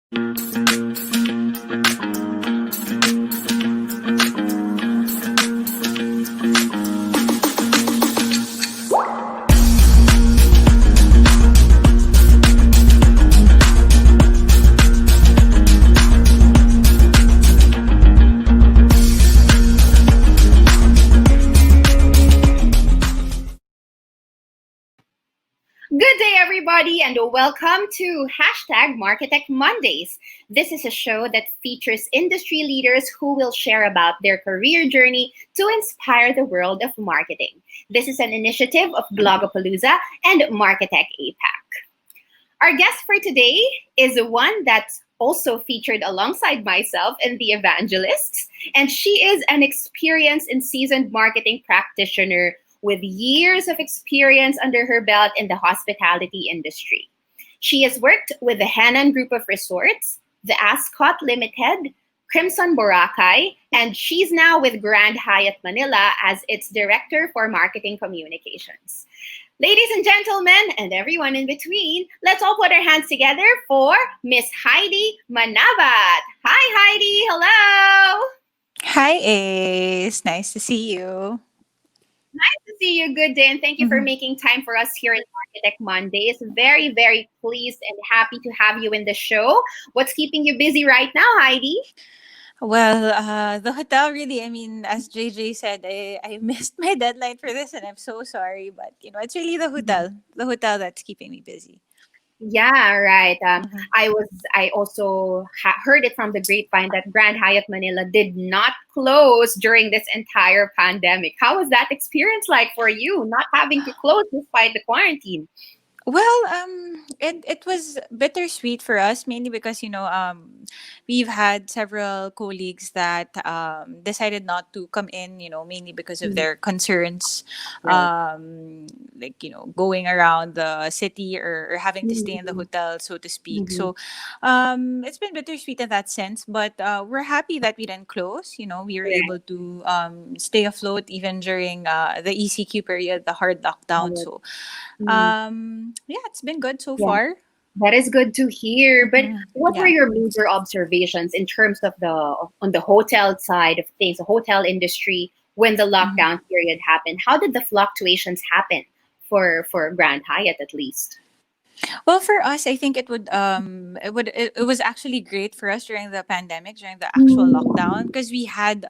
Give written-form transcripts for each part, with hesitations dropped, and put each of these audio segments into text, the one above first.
Good day, everybody, and welcome to #MarketEch Mondays. This is a show that features industry leaders who will share about their career journey to inspire the world of marketing. This is an initiative of Blogapalooza and MARKETECH APAC. Our guest for today is one that's also featured alongside myself in the Evangelists, and she is an experienced and seasoned marketing practitioner with years of experience under her belt in the hospitality industry. She has worked with the Hennan Group of Resorts, the Ascott Limited, Crimson Boracay, and she's now with Grand Hyatt Manila as its Director for Marketing Communications. Ladies and gentlemen, and everyone in between, let's all put our hands together for Miss Heidi Manabat. Hi, Heidi. Hello. Hi, Ace. Nice to see you. Nice to see you. Good day, and thank you for making time for us here in MARKETECH Mondays. Very, very pleased and happy to have you in the show. What's keeping you busy right now, Heidi? Well, the hotel really, as JJ said, I missed my deadline for this and I'm so sorry. But, it's really the hotel that's keeping me busy. Yeah, right. I also heard it from the grapevine that Grand Hyatt Manila did not close during this entire pandemic. How was that experience like for you, not having to close despite the quarantine? Well, it was bittersweet for us, mainly because we've had several colleagues that decided not to come in, mainly because of their concerns, Right. going around the city or having to stay in the hotel, so to speak. Mhm. So, it's been bittersweet in that sense, but we're happy that we didn't close. We were able to stay afloat even during the ECQ period, the hard lockdown. Right. So, Mhm. yeah, it's been good so Yeah. far. That is good to hear. But what were Yeah. your major observations in terms of on the hotel side of things, the hotel industry, when the Mhm. lockdown period happened? How did the fluctuations happen for Grand Hyatt at least? Well, for us, I think it was actually great for us during the pandemic, during the actual Mm. lockdown, because we had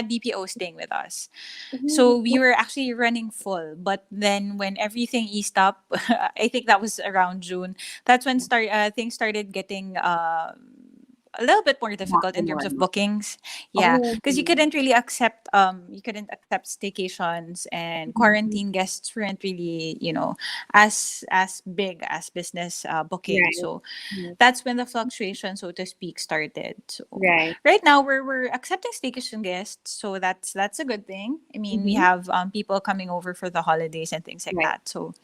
BPO staying with us. Mm. So we were actually running full. But then when everything eased up, I think that was around June. That's when things started getting a little bit more Back difficult to in terms of normal. bookings. Yeah, Oh. because you couldn't accept staycations, and Mhm. quarantine guests weren't really as big as business booking. Right. So Right. that's when the fluctuation, so to speak, started. So Right. right now we're accepting staycation guests, so that's a good thing. We Mhm. have people coming over for the holidays and things like Right. that. So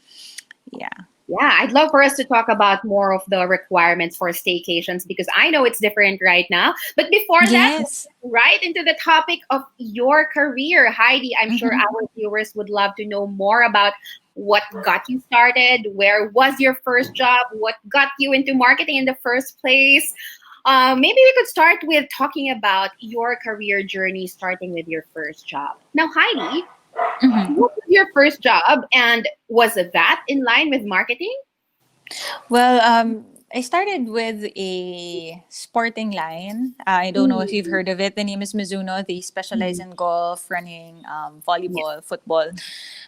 yeah. Yeah, I'd love for us to talk about more of the requirements for staycations because I know it's different right now. But before that, let's Yes. get right into the topic of your career. Heidi, I'm sure Mm-hmm. our viewers would love to know more about what got you started, where was your first job, what got you into marketing in the first place. Maybe we could start with talking about your career journey, starting with your first job. Now, Heidi, Mm-hmm. what was your first job, and was that in line with marketing? Well, I started with a sporting line. I don't know if you've Mm. heard of it. The name is Mizuno. They specialize Mhm. in golf, running, Yeah. volleyball, football.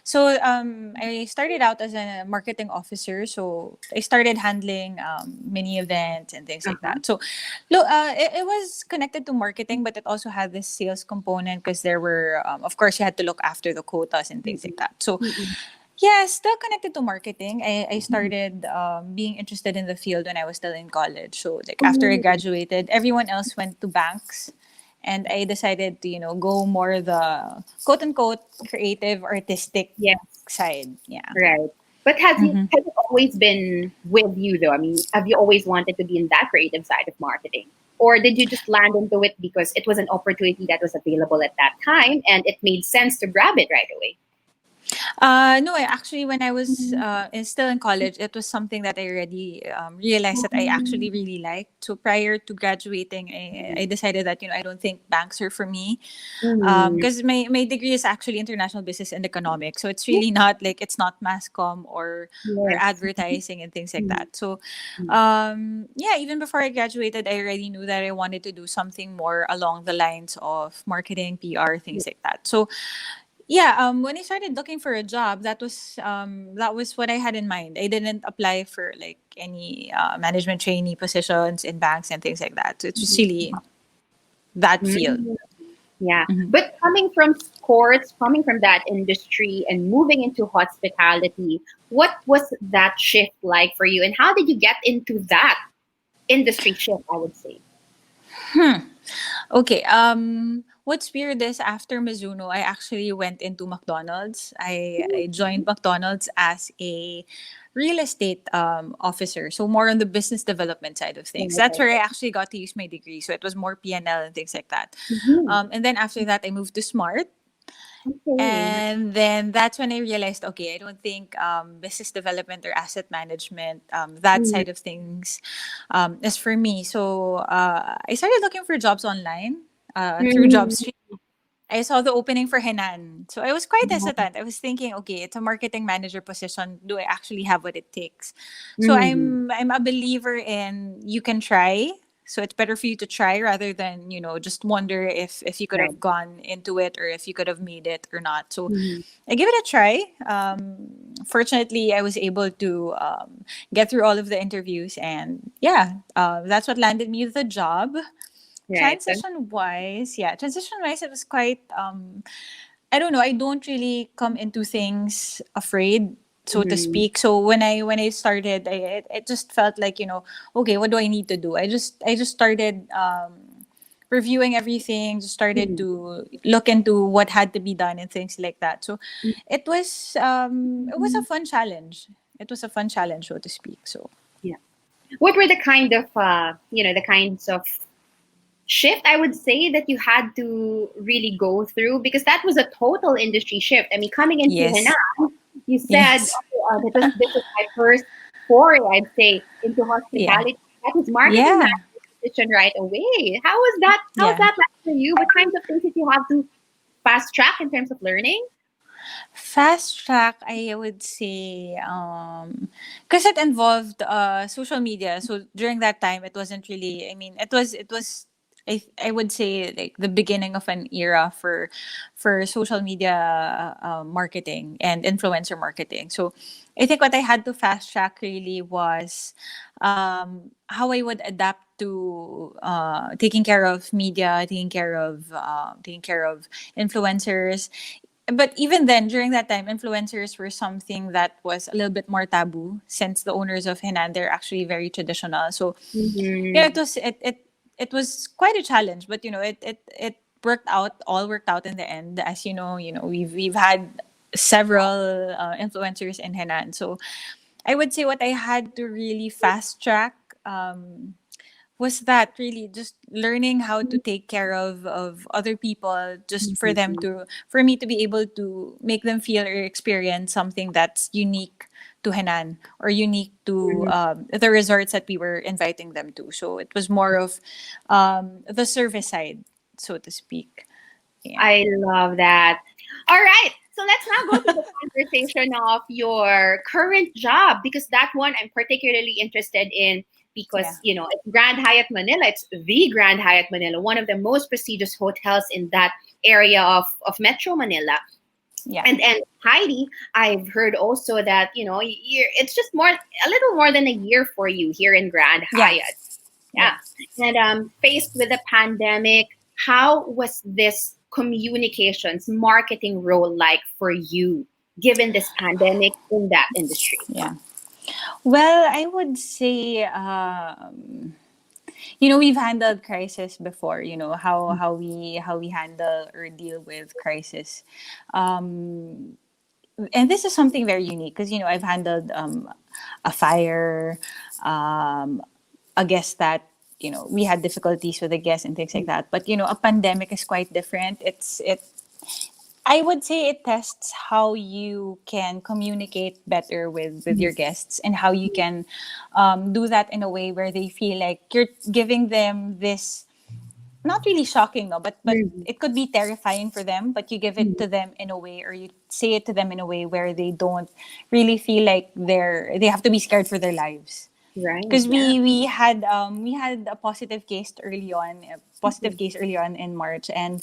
So I started out as a marketing officer. So I started handling mini events and things like Uh-huh. that. So look, it was connected to marketing, but it also had this sales component because there were, of course, you had to look after the quotas and things like Mm-mm. that. So Mm-mm. yeah, still connected to marketing. I Mhm. started being interested in the field when I was still in college. So like after I Oh, graduated, everyone else went to banks, and I decided to go more the quote unquote creative artistic yes, side. Yeah. right. But Mm-hmm. has it always been with you though? I mean, have you always wanted to be in that creative side of marketing? Or did you just land into it because it was an opportunity that was available at that time and it made sense to grab it right away? No, actually, when I was still in college, it was something that I already realized that I actually really liked. So prior to graduating, I decided that I don't think banks are for me, Mm-hmm. because my degree is actually international business and economics. So it's really not like it's not mass comm or Yes. advertising and things like Mm-hmm. that. So yeah, even before I graduated, I already knew that I wanted to do something more along the lines of marketing, PR, things like that. So yeah, when I started looking for a job, that was what I had in mind. I didn't apply for like any management trainee positions in banks and things like that. So it's just really that field. Mm-hmm. Yeah. Mhm. But coming from sports, coming from that industry and moving into hospitality, what was that shift like for you? And how did you get into that industry shift, I would say? Okay. What's weird is after Mizuno, I actually went into McDonald's. I joined McDonald's as a real estate officer, so more on the business development side of things. That's where I actually got to use my degree. So it was more P&L and things like that. Mm-hmm. And then after that, I moved to Smart. Okay. And then that's when I realized, okay, I don't think business development or asset management, that Mm-hmm. side of things, is for me. So I started looking for jobs online through Mm-hmm. JobStreet. I saw the opening for Henan. So I was quite hesitant. I was thinking, okay, it's a marketing manager position. Do I actually have what it takes? So Mm-hmm. I'm a believer in you can try. So it's better for you to try rather than, just wonder if you could Right. have gone into it or if you could have made it or not. So Mm-hmm. I gave it a try. Fortunately, I was able to get through all of the interviews, and yeah, that's what landed me the job. Right. Transition wise, it was quite I don't know, I don't really come into things afraid, so to Mm-hmm. speak. So when I started, it just felt like, okay, what do I need to do? I just started reviewing everything, just started Mm-hmm. to look into what had to be done and things like that. So it was a fun challenge. It was a fun challenge, so to speak. So Yeah. What were the kind of the kinds of shift I would say that you had to really go through because that was a total industry shift. I mean, coming into yes. Henan, you said Yes. okay, this is my first foray, I'd say, into Yeah. hospitality. That was marketing Yeah. manager position right away. How was that? How was Yeah. that like for you? What kinds of things did you have to fast track in terms of learning? Fast track, I would say, because it involved social media. So during that time, it wasn't really. I mean, it was. I would say like the beginning of an era for social media marketing and influencer marketing. So I think what I had to fast track really was how I would adapt to taking care of media, taking care of influencers. But even then, during that time, influencers were something that was a little bit more taboo since the owners of Henan, they're actually very traditional. So yeah, Mm-hmm. it was quite a challenge, but it worked out in the end. As we've had several influencers in Henan. So I would say what I had to really fast track was that really just learning how to take care of other people, just for me to be able to make them feel or experience something that's unique to Henan or unique to the resorts that we were inviting them to. So it was more of the service side, so to speak. Yeah. I love that. All right. So let's now go to the conversation of your current job because that one I'm particularly interested in Yeah. because, it's Grand Hyatt Manila. It's the Grand Hyatt Manila, one of the most prestigious hotels in that area of Metro Manila. Yeah. And Heidi, I've heard also that, it's just a little more than a year for you here in Grand Yeah. Hyatt. Yeah. Yeah. And faced with the pandemic, how was this communications marketing role like for you, given this pandemic in that industry? Yeah. Well, I would say we've handled crisis before, how we handle or deal with crisis. And this is something very unique because I've handled a fire, um, a guest that we had difficulties with the guest and things like that. But a pandemic is quite different. I would say it tests how you can communicate better with your guests, and how you can do that in a way where they feel like you're giving them this, not really shocking, no, but Mhm. it could be terrifying for them, but you give it to them in a way, or you say it to them in a way where they don't really feel like they have to be scared for their lives. Right. Because Yeah. we had a positive case early on in March, and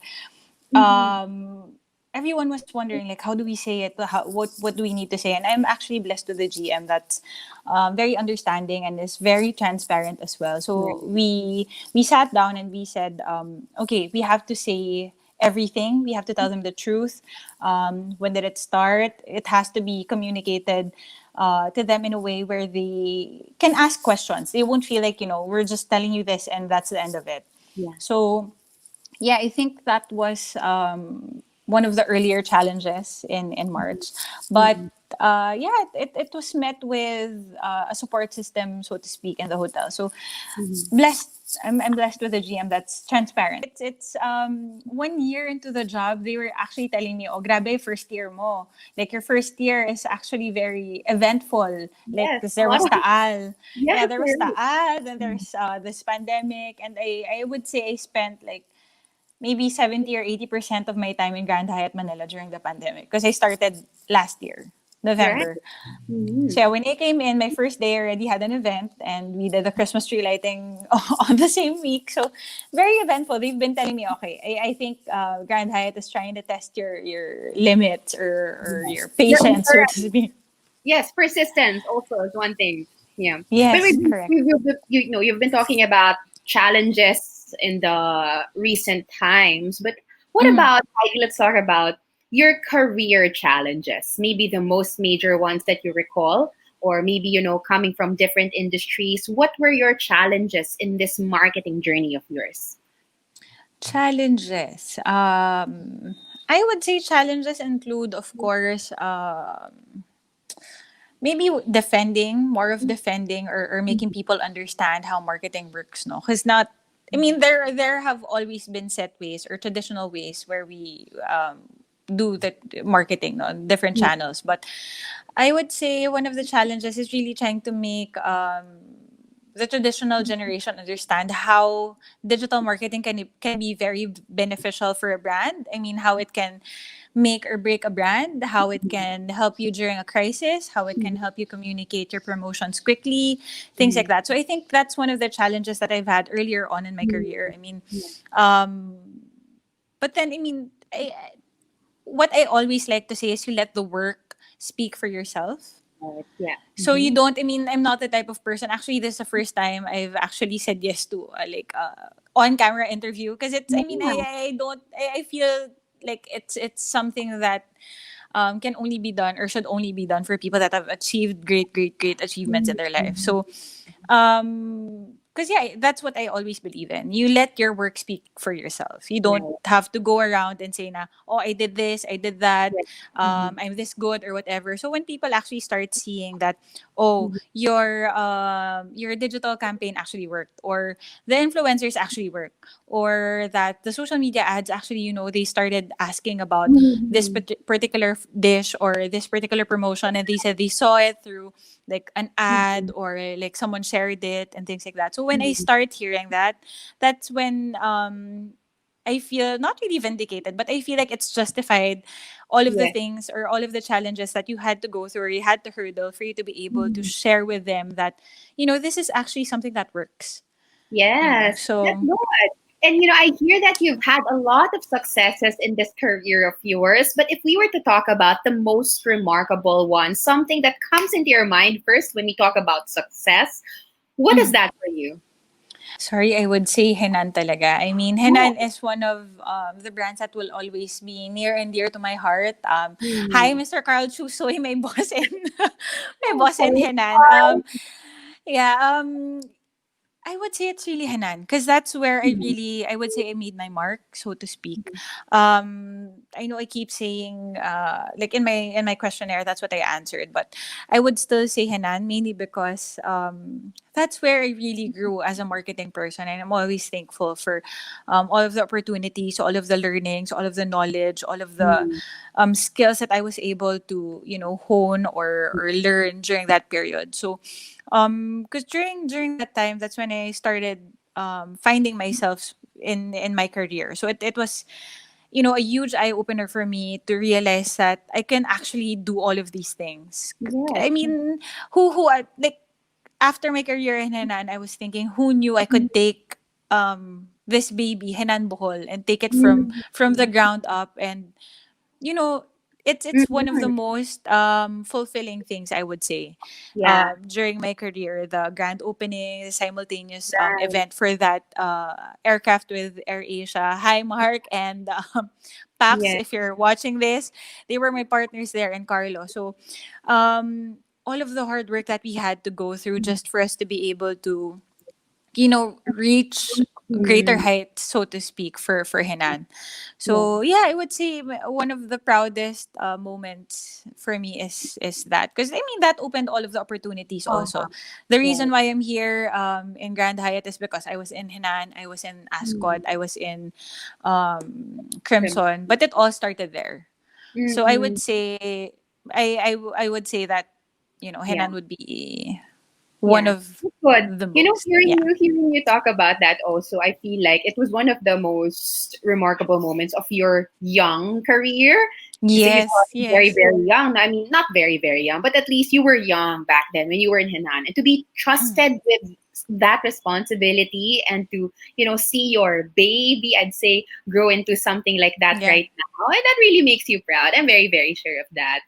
Mm-hmm. everyone was wondering, like, how do we say it, what do we need to say. And I'm actually blessed with the GM that's very understanding and is very transparent as well. So Right. we sat down and we said, okay, we have to say everything, we have to tell them the truth. When did it start? It has to be communicated to them in a way where they can ask questions. They won't feel like, we're just telling you this and that's the end of it. Yeah. So yeah, I think that was one of the earlier challenges in March. But Mm-hmm. yeah, it was met with a support system, so to speak, in the hotel. So Mm-hmm. blessed. I'm blessed with a GM that's transparent. It's 1 year into the job, they were actually telling me, "Oh, grabe, first year mo. Like your first year is actually very eventful. Like, Yes. 'cause A there lot was of Taal, yes. yeah, there was Right. Taal, then there's this pandemic, and I would say I spent like maybe 70 or 80% of my time in Grand Hyatt Manila during the pandemic, because I started last year, Right. November. Mm-hmm. So yeah, when I came in, my first day I already had an event, and we did the Christmas tree lighting on the same week. So very eventful. They've been telling me, okay, I think Grand Hyatt is trying to test your limits, or Yes. your Your patience, so to endurance. speak. Yes, persistence also is one thing. Yeah. But Yes, correct. you've been talking about challenges in the recent times. But what Mhm. about, Heidi, let's talk about your career challenges. Maybe the most major ones that you recall, or maybe, coming from different industries. What were your challenges in this marketing journey of yours? Challenges. I would say challenges include, of course, maybe defending, more of defending, or making people understand how marketing works, no, because not, I mean, there have always been set ways or traditional ways where we do the marketing, no, on different channels. But I would say one of the challenges is really trying to make the traditional generation understand how digital marketing can be very beneficial for a brand. I mean, how it can make or break a brand, how it can help you during a crisis, how it can help you communicate your promotions quickly, things like that. So I think that's one of the challenges that I've had earlier on in my career. I mean, um, but then, I mean, what I always like to say is you let the work speak for yourself. Right. Yeah. So you Mm-hmm. don't, I mean, I'm not the type of person. Actually, this is the first time I've actually said yes to like on camera interview, because it's, I mean, Yeah. I don't, I feel like it's something that can only be done, or should only be done, for people that have achieved great achievements in their life. So because yeah, that's what I always believe in. You let your work speak for yourself. You don't Right. have to go around and say na, oh, I did this, I did that, Right. Mm-hmm. I'm this good or whatever. So when people actually start seeing that, oh, your digital campaign actually worked, or the influencers actually work, or that the social media ads actually, they started asking about this Mm-hmm. particular dish or this particular promotion, and they said they saw it through like an ad, or like someone shared it and things like that. So when I Mm-hmm. start hearing that, that's when I feel not really vindicated, but I feel like it's justified, all of the Yeah. things or all of the challenges that you had to go through, or you had to hurdle, for you to be able to Mhm. share with them that, this is actually something that works. Yes, that's So good. And I hear that you've had a lot of successes in this career of yours. But if we were to talk about the most remarkable one, something that comes into your mind first when we talk about success, what is mhm. that for you? Sorry, I would say Hennan talaga. I mean, Oh. Hennan is one of the brands that will always be near and dear to my heart. Hi, Mhm. Mr. Carl Chusoy, my boss in my Oh, boss in thanks, Hennan. Carl. Yeah, I would say it's really Henan, because that's where Mhm. I would say I made my mark, so to speak. I know I keep saying, like in my questionnaire, that's what I answered, but I would still say Henan, mainly because that's where I really grew as a marketing person, and I'm always thankful for all of the opportunities, all of the learnings, all of the knowledge, all of the Mm. skills that I was able to, hone or learn during that period. So because during that time, that's when I started finding myself in my career. So it was, a huge eye opener for me to realize that I can actually do all of these things. Yes. I mean, who are like, after my career in Henan, I was thinking, who knew I could take this baby Henan Bohol and take it Mm. from the ground up. And you know it's one of the Mm. most fulfilling things, I would say, Yeah. during my career. The grand opening, the simultaneous Right. event for that aircraft with Air Asia. Hi, Mark and Pax, Yeah. if you're watching this. They were my partners there, and Carlo. So all of the hard work that we had to go through just for us to be able to, reach greater Mm. heights, so to speak, for Henan. Yeah. So yeah, I would say one of the proudest moments for me is that, because I mean that opened all of the opportunities. Also, Uh-huh. the Yeah. reason why I'm here in Grand Hyatt is because I was in Henan, I was in Ascot, Mm. I was in Crimson. Crimson, but it all started there. So I would Mm-mm. say, I would say that, Yeah. Henan would be one Yeah. of That's good. the You know, most. Yeah. hearing you talk about that also, I feel like it was one of the most remarkable moments of your young career. So you Yes, started very, yes. very young. I mean, not very, very young, but at least you were young back then when you were in Henan. And to be Mm. trusted with that responsibility and to, see your baby, I'd say, grow into something like that Yeah. right now. And that really makes you proud. I'm very, very sure of that.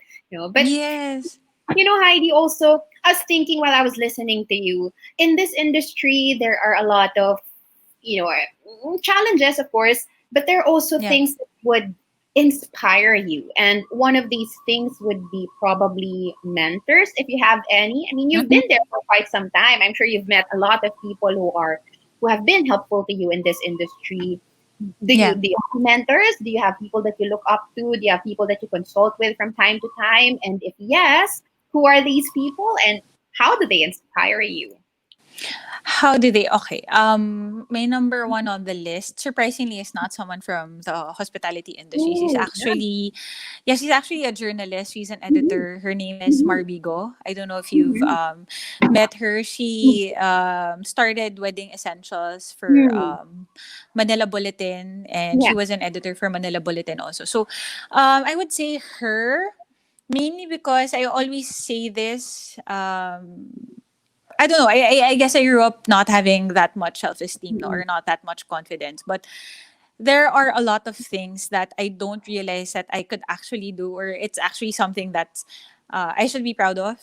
But Yes. Heidi, also, I was thinking while I was listening to you, in this industry, there are a lot of, challenges, of course, but there are also Yeah. things that would inspire you. And one of these things would be probably mentors, if you have any. I mean, you've Mhm. been there for quite some time. I'm sure you've met a lot of people who have been helpful to you in this industry. Yeah. Do you have mentors? Do you have people that you look up to? Do you have people that you consult with from time to time? And if yes, who are these people and how do they inspire you? How do they? Okay. My number one on the list, surprisingly, is not someone from the hospitality industry. She's Oh, yeah. actually, yeah, she's actually a journalist. She's an Mhm, editor. Her name is mhm, Marbigo. I don't know if you've mhm, met her. She started Wedding Essentials for mhm. Manila Bulletin, and Yeah. she was an editor for Manila Bulletin also. So, I would say her, mainly because I always say this. I don't know. I guess I grew up not having that much self esteem, no, Mhm, or not that much confidence. But there are a lot of things that I don't realize that I could actually do, or it's actually something that I should be proud of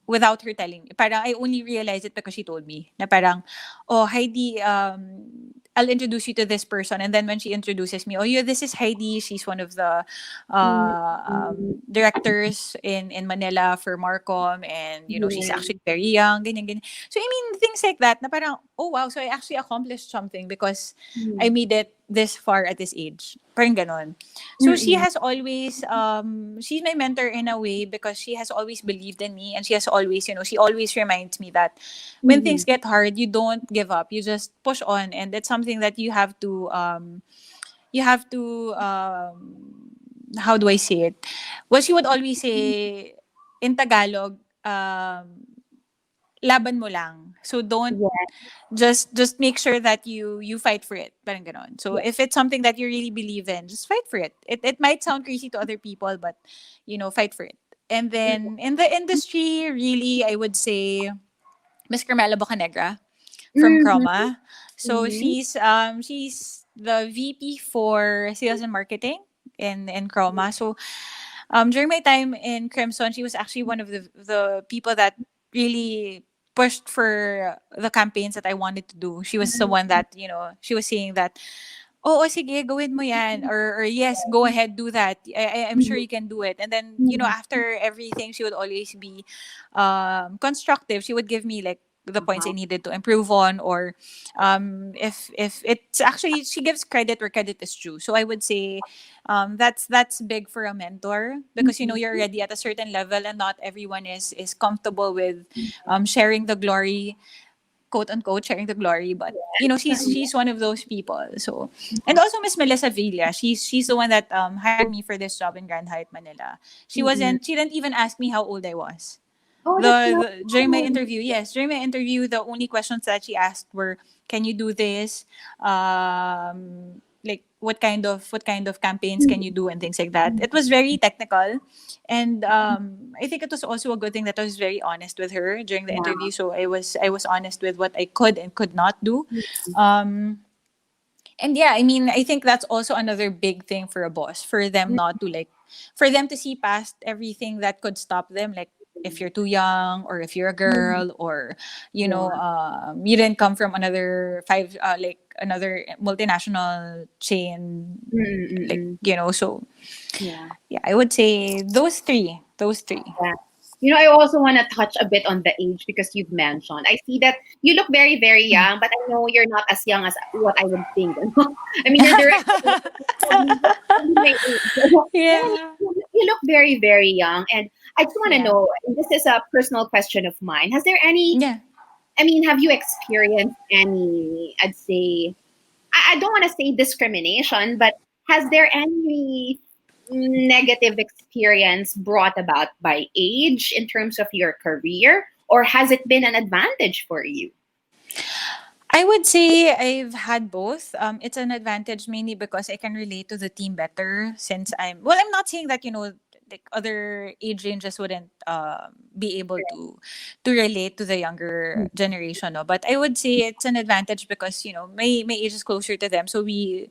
without her telling me. Parang I only realized it because she told me. Na parang, oh, Heidi, I'll introduce you to this person. And then when she introduces me, oh, yeah, this is Heidi. She's one of the mhm, directors in Manila for Marcom. And, she's yeah. actually very young. Ganyan, ganyan. So, I mean, things like that. Na parang, oh, wow. So I actually accomplished something because I Mhm, made it this far at this age. Parang ganon. So she mm, has always, she's my mentor in a way because she has always believed in me, and she has always, she always reminds me that when things mhm, get hard, you don't give up. You just push on, and it's something that you have to, how do I say it? Well, she would always say in Tagalog, laban mo lang. So don't yeah. just make sure that you fight for it. Parang ganon. So Yeah. if it's something that you really believe in, just fight for it. It might sound crazy to other people, but fight for it. And then in the industry, really, I would say Miss Carmela Bocanegra from Mhm, Chroma. So mhm, she's the VP for sales and marketing in Chroma. So during my time in Crimson, she was actually one of the people that really pushed for the campaigns that I wanted to do. She was the one that, she was saying that, oh, sige, gawin mo yan. Or yes, go ahead, do that. I'm sure mhm, you can do it. And then, mhm. after everything, she would always be constructive. She would give me like the points I Uh-huh. needed to improve on, or if it's actually, she gives credit where credit is due. So I would say that's big for a mentor, because Mhm, you're already at a certain level, and not everyone is comfortable with sharing the glory quote unquote sharing the glory, but she's one of those people. So, and also Miss Melissa Villa, she's the one that hired me for this job in Grand Hyatt Manila. Mm-mm. She didn't even ask me how old I was. Oh, that's During my nice. interview, yes, during my interview, the only questions that she asked were, "Can you do this? Like what kind of campaigns can you do and things like that." It was very technical, and I think it was also a good thing that I was very honest with her during the Yeah. interview. So I was honest with what I could and could not do. Um, and yeah, I mean, I think that's also another big thing for a boss, for them not to like, for them to see past everything that could stop them, like if you're too young, or if you're a girl, or Yeah. you didn't come from another like another multinational chain, like Mm-mm. so Yeah. yeah, I would say those three. Yeah. I also want to touch a bit on the age because you've mentioned. I see that you look very, very young, but I know you're not as young as what I would think. I mean, you're directly probably my age. Yeah, Yeah. you look very, very young. And I just want to Yeah. know, and this is a personal question of mine. Has there any, Yeah. I mean, have you experienced any, I'd say, I don't want to say discrimination, but has there any negative experience brought about by age in terms of your career, or has it been an advantage for you? I would say I've had both. It's an advantage mainly because I can relate to the team better since I'm not saying that, like other age ranges wouldn't be able to relate to the younger generation, no? But I would say it's an advantage because, my age is closer to them. So we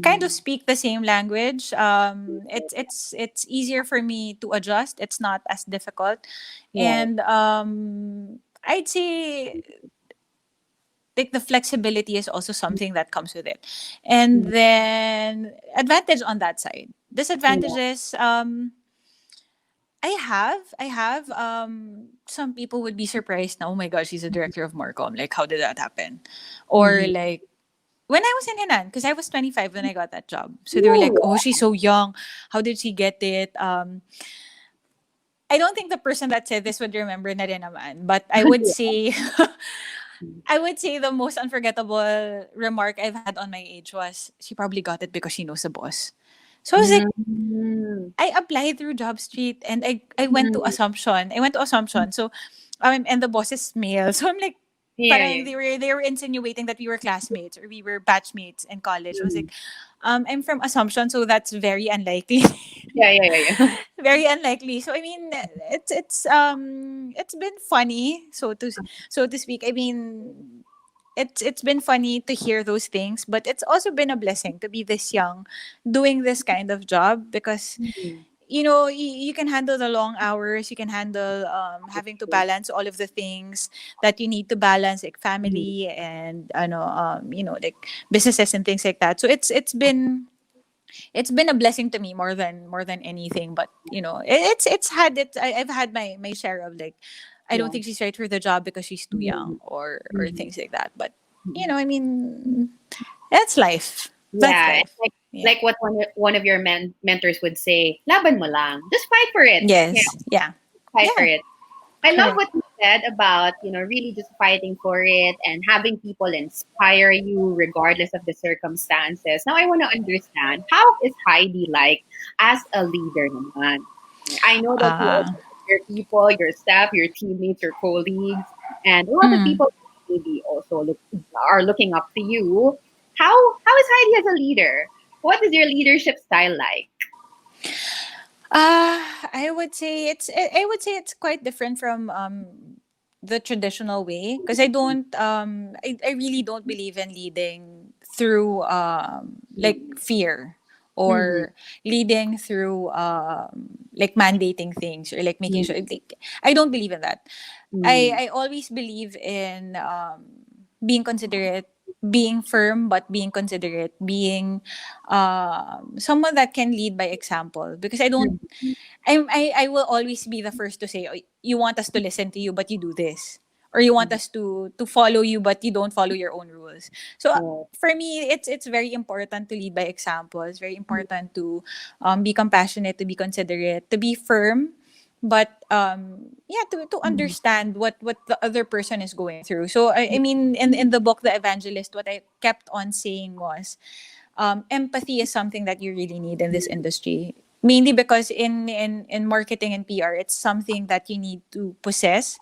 kind of Mhm. speak the same language. It's easier for me to adjust. It's not as difficult. Right. And I'd say like the flexibility is also something that comes with it. And Mhm. then advantage on that side. Yeah. Disadvantages, I have some people would be surprised now, oh my gosh, she's a director of Marcom. Like how did that happen? Or Mhm. like when I was in Henan, because I was 25 when I got that job. So they were like, Ooh, oh, she's so young. How did she get it? I don't think the person that said this would remember na rin naman. But I would yeah. say I would say the most unforgettable remark I've had on my age was she probably got it because she knows the boss. So I was like, Mhm. I applied through Job Street and I went to Mhm. Assumption. I went to Assumption. So and the boss is male. So I'm like, Yeah, parang yeah. they were insinuating that we were classmates or we were batchmates in college. I was Mhm. like, I'm from Assumption, so that's very unlikely. Yeah, yeah, yeah, yeah. Very unlikely. So I mean, it's been funny, so to speak. I mean, it's been funny to hear those things, but it's also been a blessing to be this young doing this kind of job because Mhm. you can handle the long hours, you can handle having to balance all of the things that you need to balance, like Mhm. family and like businesses and things like that. So it's been a blessing to me more than anything. But it's had it. I've had my share of like, I don't Yeah. think she's right for the job because she's too young Mhm. or Mhm. things like that. But Mhm. I mean, that's life. That's Yeah, and life. Yeah. like what one of your mentors would say, "Laban mo lang, just fight for it." Yeah, Yes. Yeah. fight for Yeah. it. I love Correct. what you said about, really just fighting for it and having people inspire you regardless of the circumstances. Now I want to understand, how is Heidi like as a leader naman? I know that you Uh, also have your people, your staff, your teammates, your colleagues, and a lot of mm. people maybe also are looking up to you. How is Heidi as a leader? What is your leadership style like? I would say I would say it's quite different from the traditional way because I really don't believe in leading through like fear Mm-hmm. or leading through like mandating things or like making sure Mm-hmm. like I don't believe in that. Mm-hmm. I always believe in being considerate, being firm, but being considerate, being someone that can lead by example. Because I will always be the first to say, "Oh, you want us to listen to you, but you do this." Or you want us to follow you, but you don't follow your own rules. So Right. for me, it's very important to lead by example. It's very important to be compassionate, to be considerate, to be firm, but yeah, to understand what the other person is going through. So I mean, in the book The Evangelist, what I kept on saying was, empathy is something that you really need in this industry, mainly because in marketing and PR, it's something that you need to possess,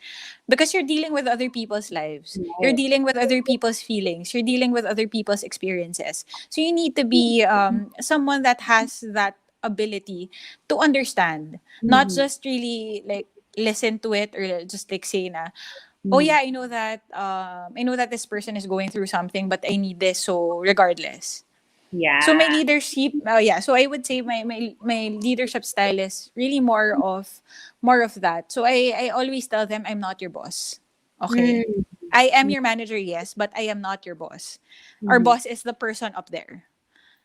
because you're dealing with other people's lives, you're Right. dealing with other people's feelings, you're dealing with other people's experiences. So you need to be someone that has that ability to understand, not Mm-hmm. just really like listen to it, or just like say na, oh Mm-hmm. yeah, I know that this person is going through something, but I need this, so regardless. So my Yeah. leadership, yeah, so I would say my leadership style is really more of that. So I always tell them, I'm not your boss. Okay. Mm-hmm. I am your manager, yes, but I am not your boss. Our Mm-hmm. boss is the person up there.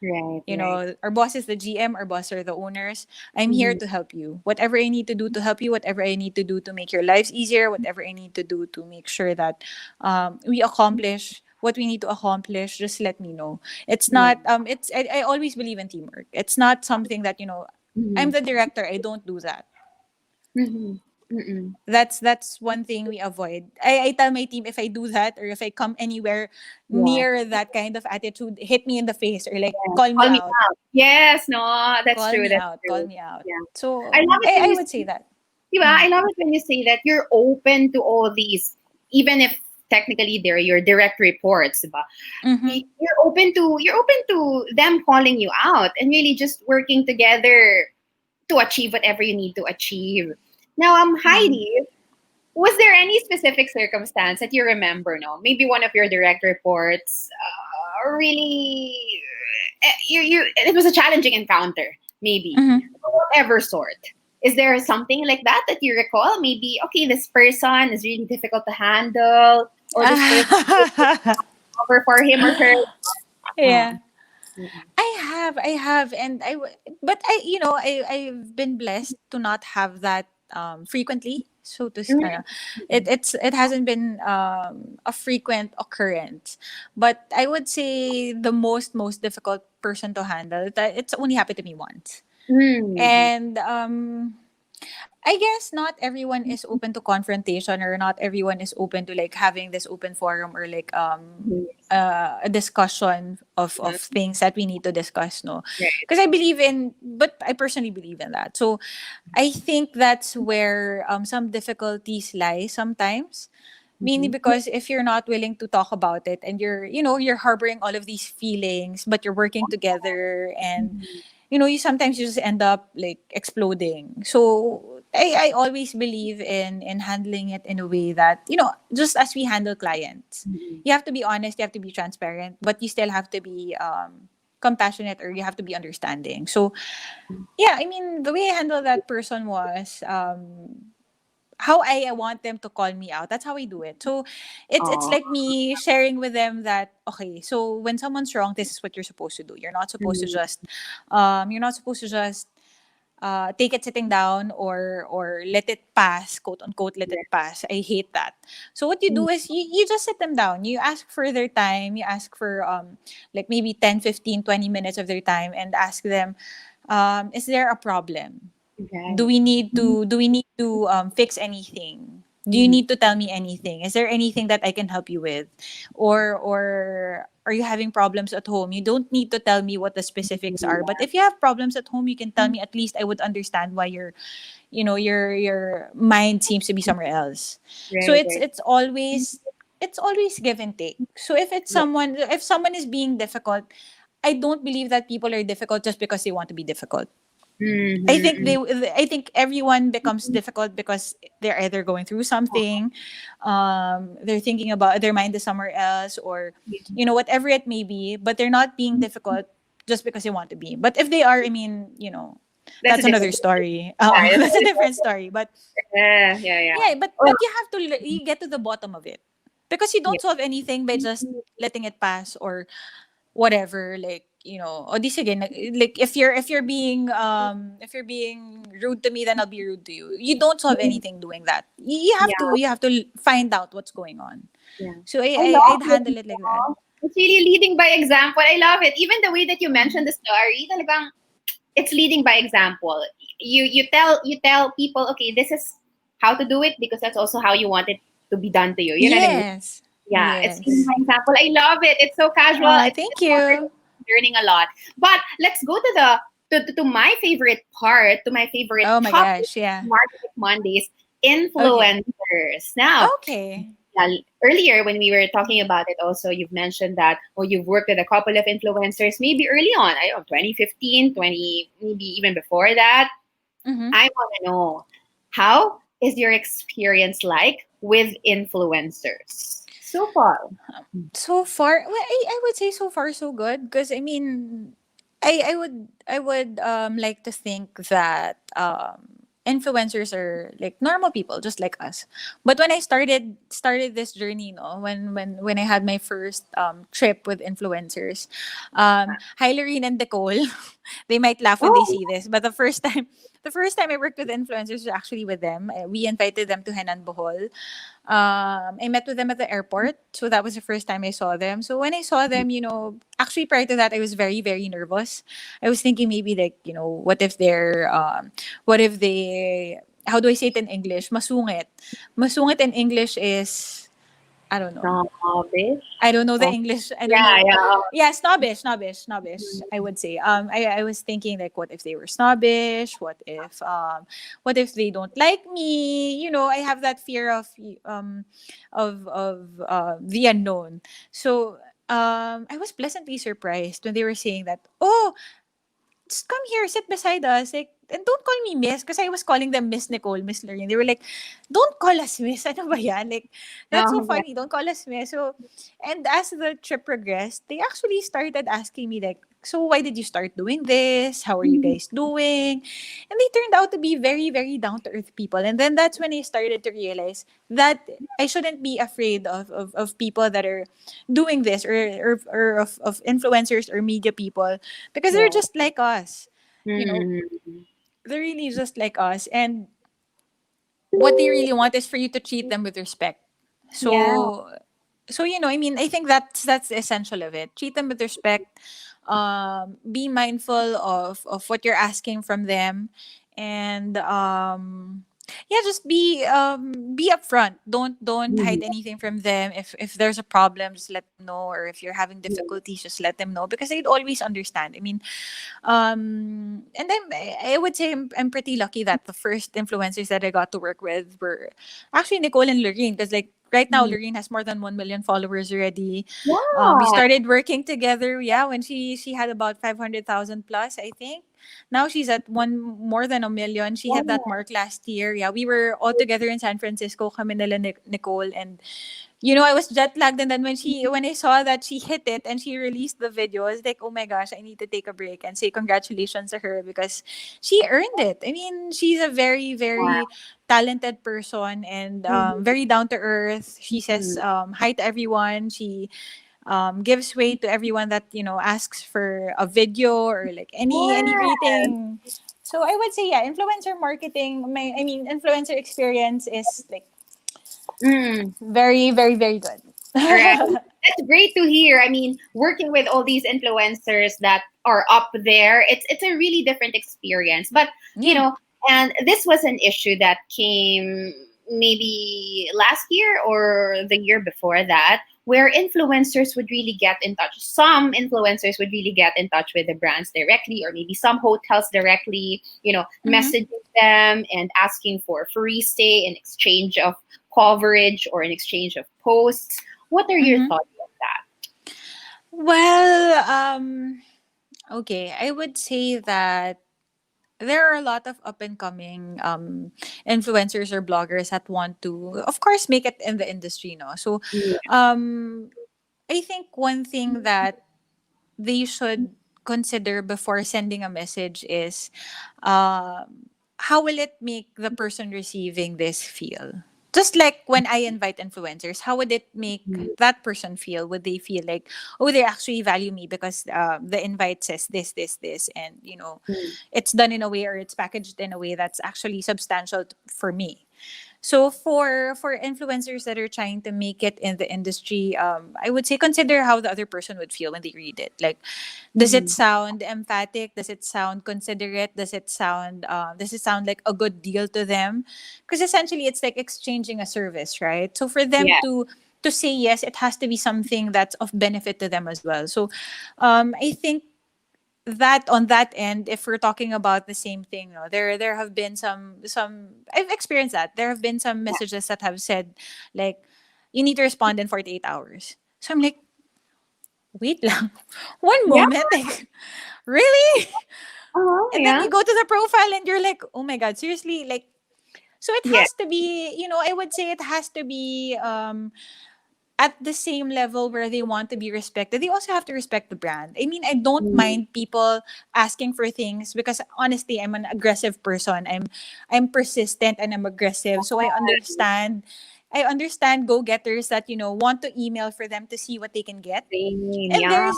Right, You right. know, our boss is the GM, our boss are the owners. I'm here Mm-hmm. to help you. Whatever I need to do to help you, whatever I need to do to make your lives easier, whatever I need to do to make sure that we accomplish what we need to accomplish, just let me know. It's Yeah. not, I always believe in teamwork. It's not something that, I'm Mm-hmm. the director, I don't do that. Mm-hmm. Mm-mm. That's one thing we avoid. I tell my team, if I do that, or if I come anywhere Yeah. near that kind of attitude, hit me in the face, or like Yeah. call me Call me out. out. Yes, no, that's Call true. me That's out, call true. me out. Yeah. I So love it when I you would say say, that. diba? Mm-hmm. I love it when you say that you're open to all these, even if technically they're your direct reports, diba? Mm-hmm. You're open to them calling you out and really just working together to achieve whatever you need to achieve. Now, Mm-hmm. Heidi, was there any specific circumstance that you remember? No, maybe one of your direct reports really it was a challenging encounter, maybe Mm-hmm. whatever sort. Is there something like that that you recall? Maybe okay, this person is really difficult to handle, or this person is over for him or her. Uh, Yeah. I have, and but I've been blessed to not have that frequently. So it hasn't been a frequent occurrence, but I would say the most difficult person to handle, that it's only happened to me once. mm-hmm. And I guess not everyone is open to confrontation, or not everyone is open to like having this open forum, or like a discussion of things that we need to discuss, no. Right. Because I personally believe in that. So I think that's where some difficulties lie sometimes. Mainly Mm-hmm. because if you're not willing to talk about it, and you're harboring all of these feelings, but you're working together, and you sometimes you just end up like exploding. So I always believe in handling it in a way that, just as we handle clients, Mm-hmm. you have to be honest, you have to be transparent, but you still have to be compassionate, or you have to be understanding. So yeah, I mean, the way I handled that person was how I want them to call me out. That's how I do it. So it's Oh. like me sharing with them that, okay, so when someone's wrong, this is what you're supposed to do. You're not supposed to just take it sitting down, or let it pass, quote unquote, let it pass. I hate that. So what you do is you just sit them down. You ask for their time. You ask for like maybe 10, 15, 20 minutes of their time, and ask them, is there a problem? Right. Do we need to fix anything? Do you Mm-hmm. need to tell me anything? Is there anything that I can help you with? Or are you having problems at home? You don't need to tell me what the specifics are, but if you have problems at home, you can tell me. At least I would understand why your mind seems to be somewhere else. So Right, it's always give and take. So if someone is being difficult, I don't believe that people are difficult just because they want to be difficult. I think mm-hmm. they I think everyone becomes difficult because they're either going through something, they're thinking about, their mind is somewhere else, or whatever it may be, but they're not being difficult just because they want to be. But if they are, I mean, That's a that's another different story. yeah, that's That's a a different different story. But yeah, yeah, yeah. yeah, but Oh, but you get to the bottom of it, because you yeah. don't solve anything by just letting it pass, or whatever, like, o di sige, like, if you're being rude to me, then I'll be rude to you. You don't solve anything doing that. You have to find out what's going on. Yeah. So I I'd love it. handle it like that. It's really leading by example. I love it. Even the way that you mentioned the story, talagang it's leading by example. You tell people, okay, this is how to do it because that's also how you want it to be done to you. You know what I mean? Yes. Yeah, it's leading Yes. by example. I love it. It's so casual. Thank It's wonderful. you. Learning a lot. But let's go to to my favorite part, to my favorite Oh my topic, gosh, yeah. Marketing Mondays, Okay. influencers. Now, Okay. earlier when we were talking about it also, you've mentioned that, oh, you've worked with a couple of influencers maybe early on, I don't know, 2015, 20, maybe even before that. Mm-hmm. I want to know, how is your experience like with influencers so far? So far, well, I would say so far so good, because I mean, I would like to think that influencers are like normal people just like us. But when I started this journey, when I had my first trip with influencers, hi Lorene and Nicole, they might laugh when they Oh, see this, but the first time I worked with influencers was actually with them. We invited them to Hennan Bohol. I met with them at the airport, so that was the first time I saw them. So when I saw them, actually prior to that, I was very, very nervous. I was thinking maybe like, what if they, how do I say it in English? Masungit. Masungit in English is, I don't know. snobbish. I don't know the Oh, English. I don't yeah, know. yeah. Yeah, snobbish. I would say. I was thinking like, what if they were snobbish? What if they don't like me? I have that fear of the unknown. So I was pleasantly surprised when they were saying that. Oh, just come here, sit beside us. Like, and don't call me Miss, because I was calling them Miss Nicole, Miss Lorraine. They were like, don't call us Miss. Ano ba yan? Like, that's so Oh, yeah. funny. Don't call us Miss. So, and as the trip progressed, they actually started asking me like, so why did you start doing this? How are you Mm, guys doing? And they turned out to be very, very down to earth people. And then that's when I started to realize that I shouldn't be afraid of people that are doing this, or of influencers or media people, because they're yeah. just like us. You know, Mm, they're really just like us. And what they really want is for you to treat them with respect. yeah. So I mean, I think that's the essential of it. Treat them with respect. Be mindful of what you're asking from them, and yeah, just be upfront. Don't Mm, hide anything from them. If there's a problem, just let them know, or if you're having yeah. difficulties, just let them know, because they'd always understand. I mean, and I would say I'm pretty lucky that the first influencers that I got to work with were actually Nicole and Lorene, because like right now Mm. Lorene has more than 1 million followers already. We Yeah. started working together, yeah, when she had about 500,000 plus, I think. Now she's at one more than 1 million. She hit that Yeah. mark last year. Yeah, we were all together in San Francisco, kami nila Nicole, and I was jet lagged, and then when I saw that she hit it and she released the video, I was like, oh my gosh, I need to take a break and say congratulations to her, because she earned it. I mean, she's a very, very talented person, and Mhm. very down to earth. She says Mhm. hi to everyone. She gives way to everyone that asks for a video, or like any Yes. greeting. So I would say, yeah, influencer marketing. I mean, influencer experience is like Mm. very, very, very good. Right. That's great to hear. I mean, working with all these influencers that are up there, it's a really different experience. But, you Yeah. know, and this was an issue that came maybe last year or the year before that, where influencers would really get in touch. Some influencers would really get in touch with the brands directly, or maybe some hotels directly, Mm-hmm. messaging them and asking for free stay in exchange of coverage or in exchange of posts. What are your Mm-hmm. thoughts on that? Well, okay, I would say that there are a lot of up and coming influencers or bloggers that want to, of course, make it in the industry, no? So, Yeah. um, I think one thing that they should consider before sending a message is, how will it make the person receiving this feel? Just like when I invite influencers, how would it make that person feel? Would they feel like, oh, they actually value me because the invite says this, and it's done in a way, or it's packaged in a way that's actually substantial for me. So for influencers that are trying to make it in the industry, I would say consider how the other person would feel when they read it. Like, does it Mhm. sound emphatic? Does it sound considerate? Does it sound like a good deal to them? Because essentially, it's like exchanging a service, right? So for them Yeah. to say yes, it has to be something that's of benefit to them as well. So, I think that on that end, if we're talking about the same thing, no, there have been some I've experienced that. There have been some messages that have said like, you need to respond in 48 hours. So I'm like, wait lang. One Yeah. moment, like, really? Uh-huh. And then Yeah. you go to the profile and you're like, oh my god, seriously? Like, so it Yeah. has to be, I would say it has to be at the same level where they want to be respected, they also have to respect the brand. I mean, I don't Mm. mind people asking for things because honestly, I'm an aggressive person. I'm persistent and I'm aggressive. So I understand go-getters that, want to email for them to see what they can get. Same. And Yeah.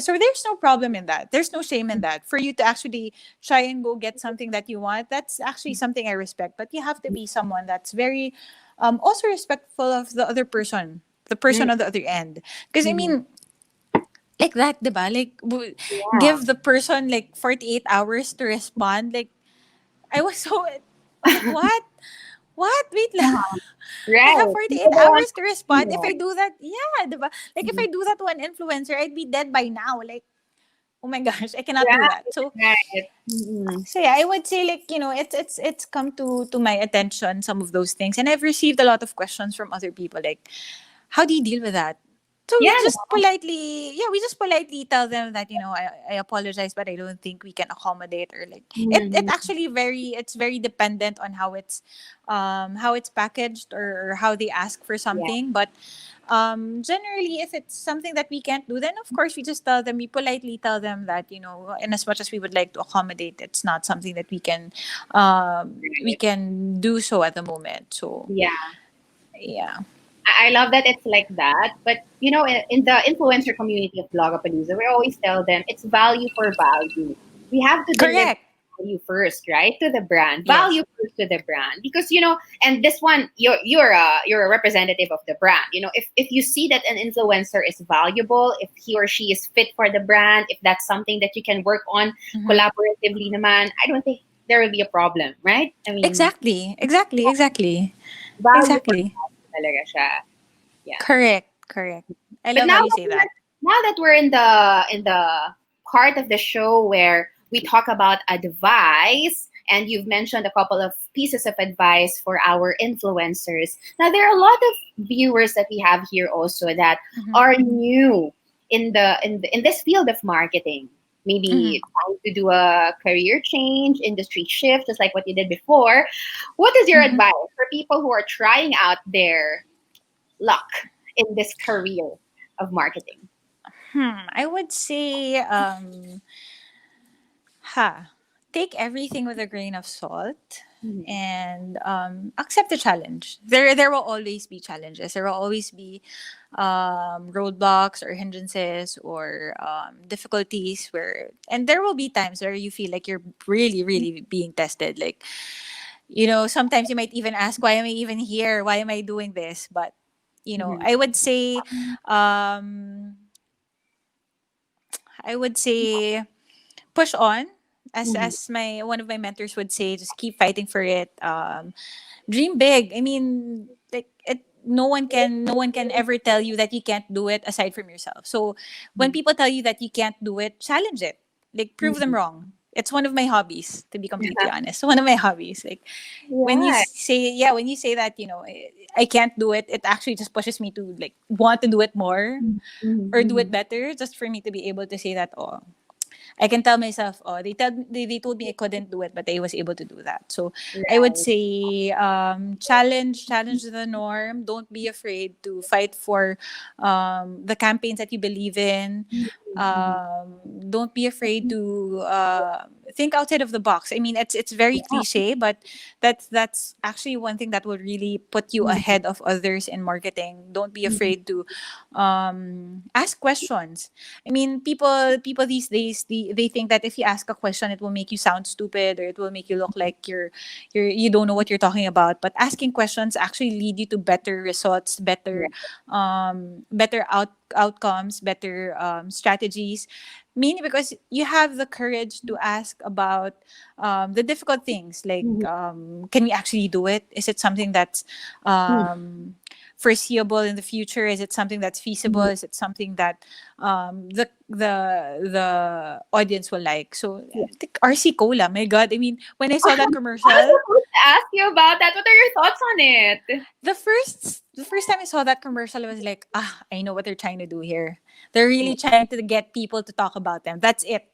there's no problem in that. There's no shame in that. For you to actually try and go get something that you want, that's actually something I respect. But you have to be someone that's very also respectful of the Mm. person on the other end. Because I Mhm. mean, like that, diba? Like, Yeah. give the person like 48 hours to respond. Like, I was so, I'm like, what? What? Wait lang. Uh-huh. I have Right. 48 People don't want hours to to respond. If I know. do that, yeah, diba? Like, if I do that to an influencer, I'd be dead by now. Like, oh my gosh, I cannot do Right. that. So, Right. Mhm. yeah, I would say like, it's come to my attention, some of those things, and I've received a lot of questions from other people like, how do you deal with that? So Yeah. we just politely tell them that, I apologize, but I don't think we can accommodate, or like, it Mhm. actually it's very dependent on how it's packaged, or how they ask for Yeah. something. But generally, if it's something that we can't do, then of course we politely tell them that, and as much as we would like to accommodate, it's not something that we Right. can do so at the moment. So Yeah. yeah. I love that it's like that. But in the influencer community of Blogapalooza, we always tell them it's value for value. We have to deliver Correct. value first, right, to the brand. Yes. Value first to the brand, because and this one, you're a representative of the brand. If you see that an influencer is valuable, if he or she is fit for the brand, if that's something that you can work on Mhm. collaboratively, naman, I don't think there will be a problem, right? I mean, Exactly. Exactly. Exactly. value for Exactly. value talaga siya. Yeah. Correct. Correct. I But love how you say that. now that we're in the part of the show where we talk about advice, and you've mentioned a couple of pieces of advice for our influencers. Now there are a lot of viewers that we have here also that Mhm. are new in this field of marketing. Mhm. Maybe trying to do a career change, industry shift, just like what you did before. What is your Mhm. advice for people who are trying out their luck in this career of marketing? I would say, take everything with a grain of salt, Mhm. and accept the challenge. There will always be challenges. There will always be roadblocks or hindrances, or difficulties, and there will be times where you feel like you're really, really being tested. Like, sometimes you might even ask, why am I even here? Why am I doing this? But, Mhm. um, I would say push on. Mhm. As my one of my mentors would say, just keep fighting for it. Dream big. I mean, like, no one can ever tell you that you can't do it aside from yourself. So when Mhm. people tell you that you can't do it, challenge it. Like, prove them Mhm. wrong. It's one of my hobbies, to be completely honest. One of my hobbies. Like, Yeah. when you say that, I can't do it, it actually just pushes me to like want to do it more, Mhm. or do it Mhm. better, just for me to be able to say that, oh, I can tell myself, oh, they told me I couldn't do it, but I was able to do that. So I would Right. say, challenge the norm. Don't be afraid to fight for the campaigns that you believe in. Don't be afraid to think outside of the box. I mean, it's very Yeah. cliche, but that's actually one thing that will really put you Mhm. ahead of others in marketing. Don't be afraid to ask questions. I mean, people these days, they think that if you ask a question, it will make you sound stupid, or it will make you look like you don't know what you're talking about. But asking questions actually lead you to better results, Yeah. better outcomes, better strategies. Mainly because you have the courage to ask about the difficult things, like Mhm. can we actually do it? Is it something that's Mhm. foreseeable in the future? Is it something that's feasible? Mhm. Is it something that the audience will like? So Yeah. I think RC Cola, my God, I mean, when I saw that I was commercial, supposed to ask you about that. What are your thoughts on it? the first time I saw that commercial, I was like, I know what they're trying to do here. They're really trying to get people to talk about them. That's it.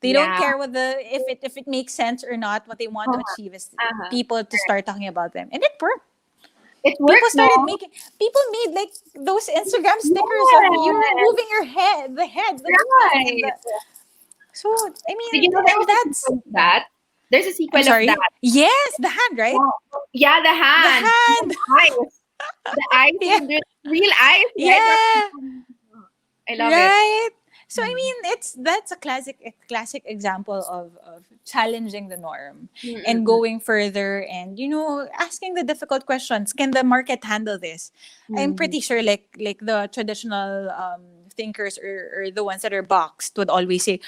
They don't Yeah. care what the if it makes sense or not. What they want to Uh-huh. achieve is Uh-huh. people to start talking about them, and it worked. It People works, no? started making people made like those Instagram stickers of you Yes. moving your head, the heads, the face, and Right. the so I Did mean, you know there and was a that's sequel of yeah. that? There's a I'm sequel of that. sorry. Yes, the hand, right? Yeah, yeah, the The hand, hand. the eyes, the eyes Yeah. with the real eyes, right? Yeah. I love it. Right. So I Mm. mean, that's a classic example of challenging the norm and Mm-mm-mm. going further, and asking the difficult questions. Can the market handle this? I'm Mhm. pretty sure like the traditional thinkers, or the ones that are boxed would always say,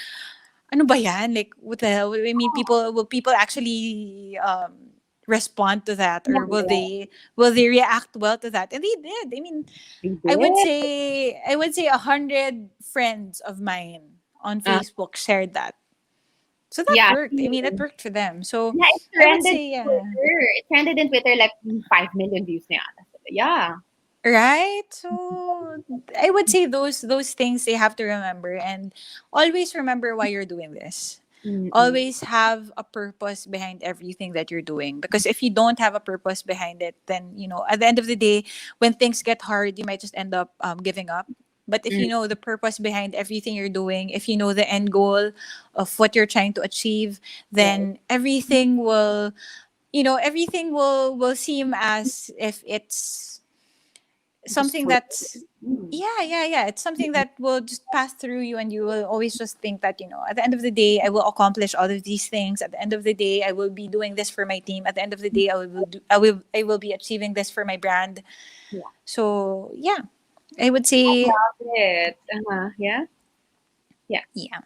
ano ba yan? Like, what the hell? I mean, will people actually respond to that, Yeah, or will yeah, they react well to that? And they did. I mean, we I would did. say I would say 100 friends of mine on Uh, Facebook shared that. So that yeah, worked. I mean, it same. worked for them. So Yeah, it I would trended say, in yeah. Twitter. It trended in Twitter like 5 million views na yata. Yeah. Right? So I would say those things they have to remember, and always remember why you're doing this. Mm-mm. Always have a purpose behind everything that you're doing, because if you don't have a purpose behind it, then at the end of the day, when things get hard, you might just end up giving up. But if you Mm. know the purpose behind everything you're doing, if you know the end goal of what you're trying to achieve, Right. then everything will seem as if it's Just something wait. that's Mm. yeah, it's something that will just pass through you, and you will always just think that at the end of the day I will accomplish all of these things. At the end of the day I will be doing this for my team. At the end of the day I will be achieving this for my brand. Yeah. So yeah, I would I say love it. Uh-huh. Yeah. Yeah. yeah.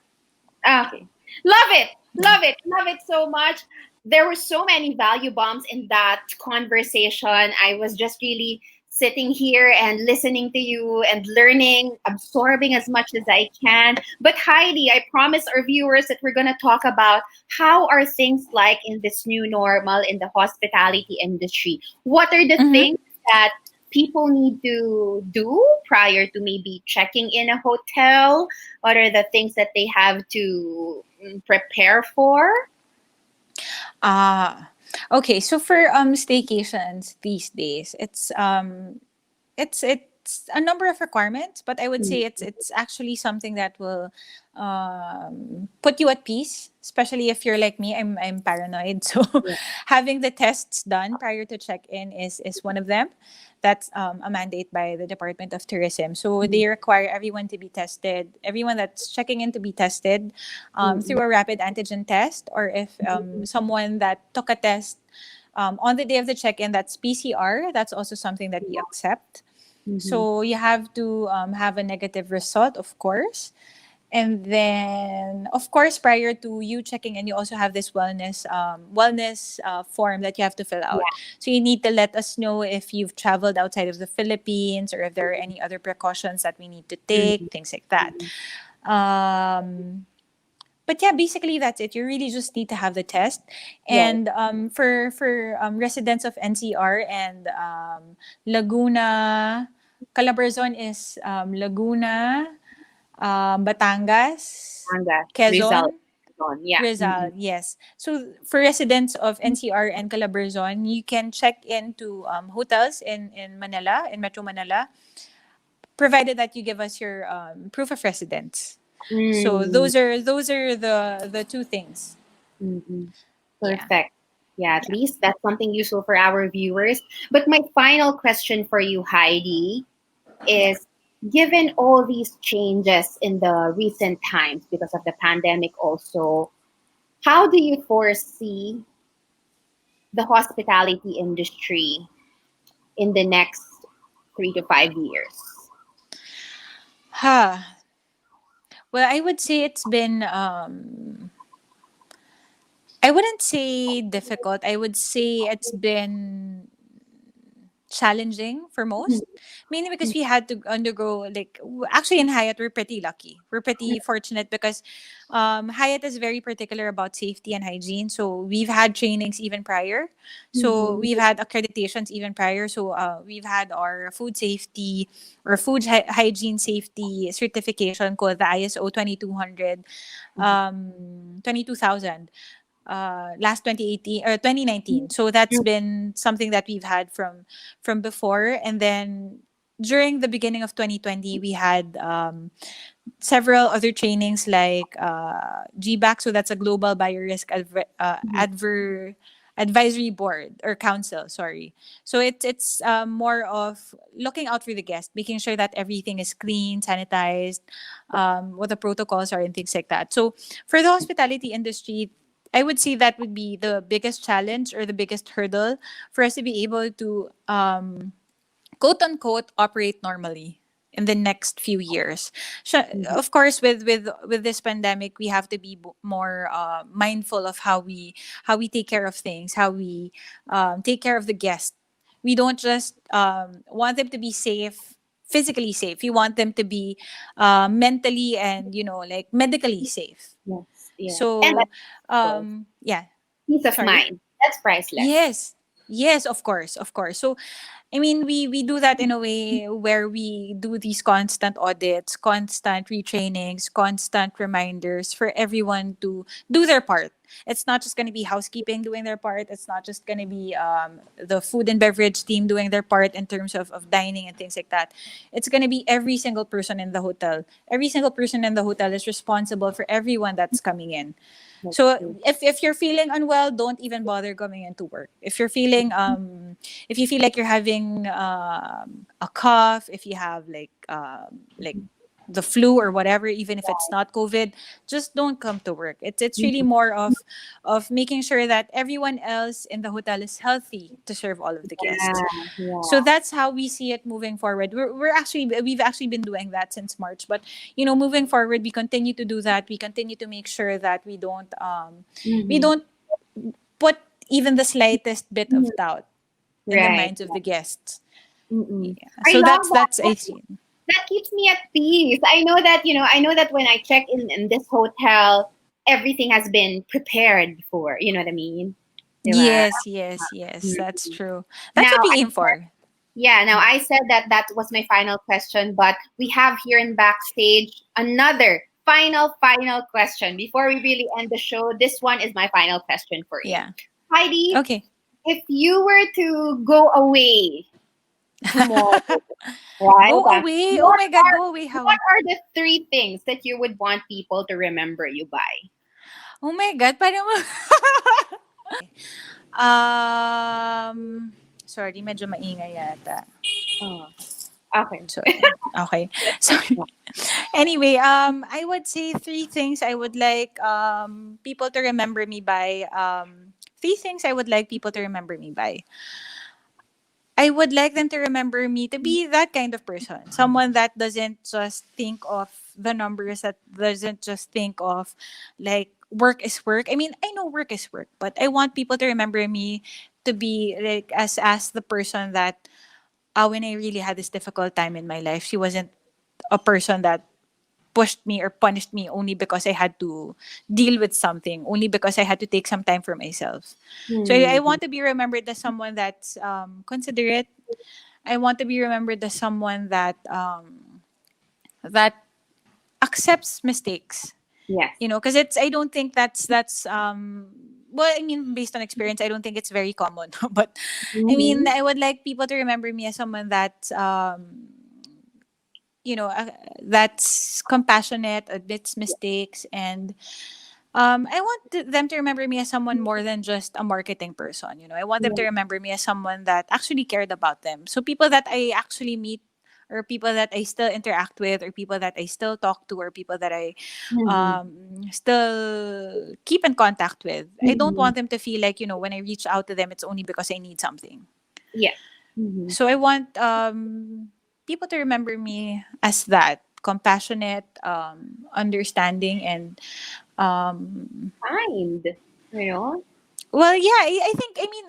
Okay. Love it. Love it. Love it so much. There were so many value bombs in that conversation. I was just really sitting here and listening to you and learning, absorbing as much as I can. But Heidi, I promise our viewers that we're going to talk about how are things like in this new normal in the hospitality industry. What are the Mm-hmm. things that people need to do prior to maybe checking in a hotel? What are the things that they have to prepare for? Ah, okay. So for staycations these days, it's a number of requirements, but I would Mm. say it's actually something that will put you at peace, especially if you're like me. I'm paranoid, so Yeah. having the tests done prior to check in is one of them. That's a mandate by the Department of Tourism. So Mm. they require everyone to be tested, everyone that's checking in to be tested Mm. through a rapid antigen test, or if someone that took a test on the day of the check-in, that's PCR. That's also something that we accept. Mhm. So you have to have a negative result, of course. And then, of course, prior to you checking in, you also have this wellness form that you have to fill out. Yeah. So you need to let us know if you've traveled outside of the Philippines, or if there are any other precautions that we need to take, Mhm. things like that. But yeah, basically that's it. You really just need to have the test. Right. And for residents of NCR and Laguna, Calabarzon is Laguna, Batangas, Manga. Result. Quezon, Yeah. Rizal. Mhm. Yes. So for residents of NCR and Calabarzon, you can check into hotels in Manila, in Metro Manila, provided that you give us your proof of residence. So Mm-hmm. those are the two things. Mm-hmm. Yeah. Perfect. Yeah, at Yeah. least that's something useful for our viewers. But my final question for you, Heidi, Yeah. is given all these changes in the recent times because of the pandemic also, how do you foresee the hospitality industry in the next 3 to 5 years? Huh. Well, I would say it's been I wouldn't say difficult. I would say it's been challenging for most, mainly because we had to undergo actually in Hyatt we're pretty lucky. We're pretty fortunate because Hyatt is very particular about safety and hygiene. So we've had trainings even prior. So Mm-hmm. we've had accreditations even prior. So we've had our food safety or hygiene safety certification called the ISO 2200 22,000 last 2018 or 2019. So that's been something that we've had from before. And then during the beginning of 2020 we had several other trainings like GBAC. So that's a global biorisk advisory board or council, sorry. So it's more of looking out for the guest, making sure that everything is clean, sanitized, what the protocols are and things like that. So for the hospitality industry, I would say that would be the biggest challenge or the biggest hurdle for us to be able to quote unquote operate normally in the next few years. Of course, with this pandemic, we have to be more mindful of how we take care of things, how we take care of the guests. We don't just want them to be safe, physically safe. We want them to be mentally and like medically safe. Yes, yes. And So that's cool. yeah, Peace of sorry. mind. That's priceless. Yes. Yes, of course, of course. So I mean, we do that in a way where we do these constant audits, constant retrainings, constant reminders for everyone to do their part. It's not just going to be housekeeping doing their part. It's not just going to be the food and beverage team doing their part in terms of dining and things like that. It's going to be every single person in the hotel. Every single person in the hotel is responsible for everyone that's coming in. That's So true. if you're feeling unwell, don't even bother coming into work. If you feel like you're having a cough, if you have like the flu or whatever, even if it's not COVID, just don't come to work. It's really Mhm. more of making sure that everyone else in the hotel is healthy to serve all of the guests. Yeah, yeah. So that's how we see it moving forward. We've actually been doing that since March, but moving forward, we continue to do that. We continue to make sure that we Mm-hmm. don't put even the slightest bit of doubt in the Right. minds of the guests. Mm-mm. Yeah. I So love that's that. I see. That keeps me at peace. I know that when I check in this hotel, everything has been prepared before. You know what I mean? Diba? Yes, yes, yes. That's Mhm. true. That's Now, what we aim for. I said that was my final question, but we have here in backstage another final question before we really end the show. This one is my final question for you, Yeah. Heidi. Okay. If you were to go away tomorrow, right? Go away. Oh my God, go away. What How? are the three things that you would want people to remember you by? Oh my God, parang um sorry, medyo maingay yata. Oh, okay. Sorry. Okay. Sorry. Anyway, I would say three things I would like people to remember me by. Three things I would like people to remember me by. I would like them to remember me to be that kind of person. Someone that doesn't just think of the numbers, that doesn't just think of like work is work. I mean, I know work is work, but I want people to remember me to be like as the person that when I really had this difficult time in my life, she wasn't a person that pushed me or punished me only because I had to deal with something, only because I had to take some time for myself. So I Hmm. want to be remembered as someone that's considerate. I want to be remembered as someone that accepts mistakes. Yes. Because I don't think that's well, I mean, based on experience, I don't think it's very common. But I mean, Mm-hmm. I would like people to remember me as someone that you know, that's compassionate, admits mistakes, and I want them to remember me as someone more than just a marketing person. You know, I want them to Yeah. remember me as someone that actually cared about them. So people that I actually meet, or people that I still interact with, or people that I still talk to, or people that I Mhm. still keep in contact with, I don't Mhm. want them to feel like, you know, when I reach out to them, it's only because I need something. Yeah. Mhm. So I want people to remember me as that compassionate, understanding, and Kind, you know? well, yeah, I think, I mean,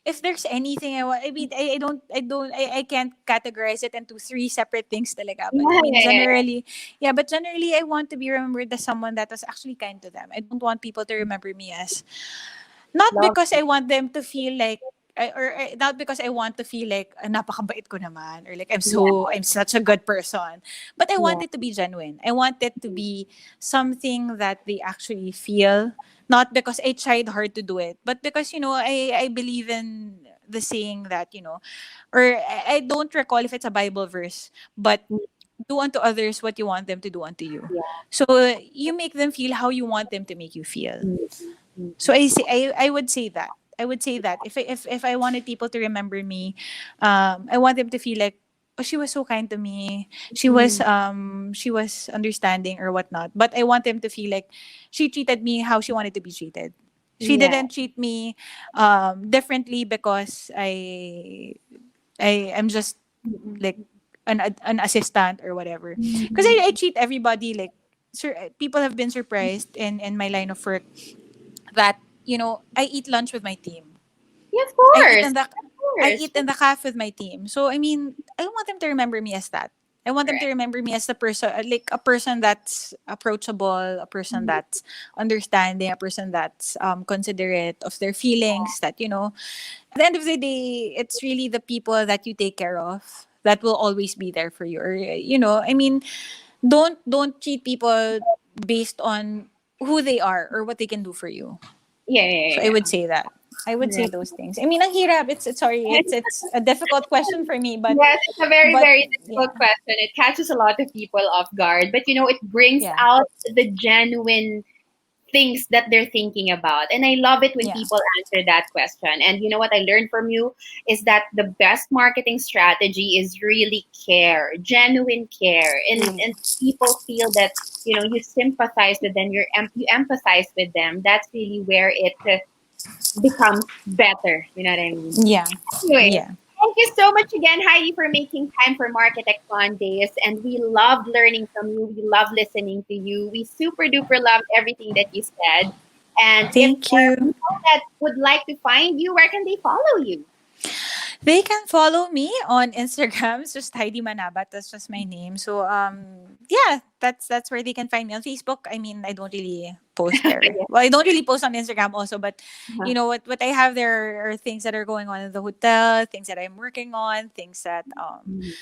if there's anything I want, I mean, I can't categorize it into three separate things talaga. But I Yeah, mean, yeah, yeah, yeah. generally, yeah, but generally, I want to be remembered as someone that was actually kind to them. I don't want people to remember me as, not Love because it. I want them to feel like, not because I want to feel like napakabait ko naman, or like Yeah, I'm such a good person, but I want yeah. it to be genuine. I want it to be something that they actually feel, not because I tried hard to do it, but because, you know, I believe in the saying that, you know, or I don't recall if it's a Bible verse, but Mm, do unto others what you want them to do unto you. yeah. So you make them feel how you want them to make you feel. Mm, So mm, I would say that. I would say that if I wanted people to remember me, I want them to feel like, oh, she was so kind to me. mm. She was understanding or whatnot. But I want them to feel like she treated me how she wanted to be treated. She Yeah. didn't treat me differently because I am just like Mm, an assistant or whatever. Because mm. I treat everybody like, people have been surprised in my line of work that, you know, I eat lunch with my team. Yeah, of I eat course. in the Of I course. eat in the cafe with my team. So I mean, I want them to remember me as that. I want them to Correct. remember me as the person, like a person that's approachable, a person Mm, that's understanding, a person that's considerate of their feelings. That, you know, at the end of the day, it's really the people that you take care of that will always be there for you. Or, you know, I mean, don't treat people based on who they are or what they can do for you. yeah, So yeah, I yeah. would say that. I would say Yeah. those things. I mean, ang hirap. It's sorry. It's a difficult question for me, Yes, it's a very, but very difficult yeah, question. It catches a lot of people off guard, but it brings yeah, out the genuine things that they're thinking about. And I love it when yeah, people answer that question. And you know what I learned from you is that the best marketing strategy is really care, genuine care. And people feel that, you sympathize with them, you empathize with them. That's really where it becomes better. You know what I mean? yeah, Anyway, yeah. thank you so much again, Heidi, for making time for MarkeTech Mondays. And we loved learning from you. We love listening to you. We super duper loved everything that you said. And if Thank there are you. people that would like to find you, where can they follow you? They can follow me on Instagram. It's just Heidi Manabat. That's just my name. So yeah, that's where they can find me on Facebook. I mean, I don't really post there. Yeah. Well, I don't really post on Instagram also, but Uh-huh. you know what I have there are things that are going on in the hotel, things that I'm working on, things that Mhm.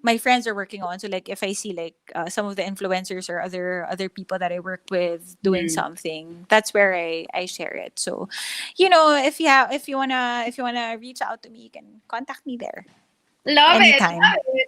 my friends are working on. So like if I see like some of the influencers or other people that I work with doing Mhm. something, that's where I share it. So, you know, if you wanna reach out to me, you can contact me there Love it. anytime. Love it.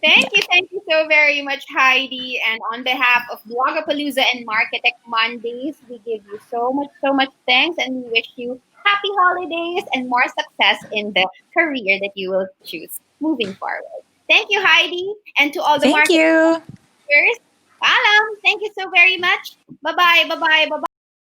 Yeah. Thank you so very much, Heidi. And on behalf of Blogapalooza and MarkeTech Mondays, we give you so much thanks, and we wish you happy holidays and more success in the career that you will choose moving forward. Thank you, Heidi, and to all the Thank market you. makers. Alam, thank you so very much. Bye bye, bye bye, bye bye.